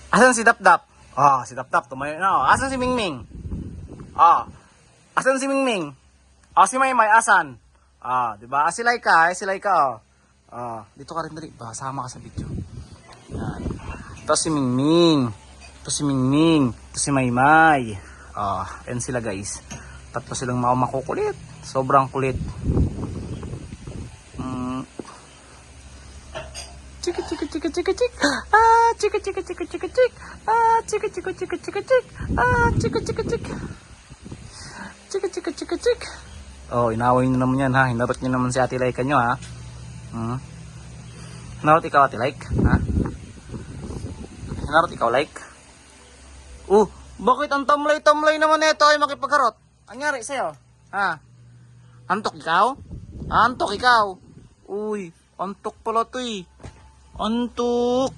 Asan si Dapdap? Ah, si Dapdap tumayo na. Oh. Asan si Mingming? Ah. Asan si Mingming? Ah, si Maymay asan? Ah, 'di ba? Ah, si Laika, si Laika oh. Ah, dito ka rin dali. Ba, sama ka sa video. Yan. Ito si Mingming. Ito si Mingming. Ito si Maymay. Ah, yan sila guys. Tatlo silang makukulit. Sobrang kulit. Chika chika chika chika chik. Ah, chika chika chika chika chik. Ah, chika chika chika chika chik. Ah, chika chika chik. Chika chika chika chik. Oh, inaway niyo naman yan ha. Hinarot niyo naman si Ate Laika nyo ha. Hinarot ikaw Ate Laik? Ha? Hinarot ikaw like? Bakit ang tamlay-tamlay naman ito ay makipagharot? Anyari sa'yo? Ha? Antok ikaw? Antok ikaw? Uy, antok pala to eh. Antok.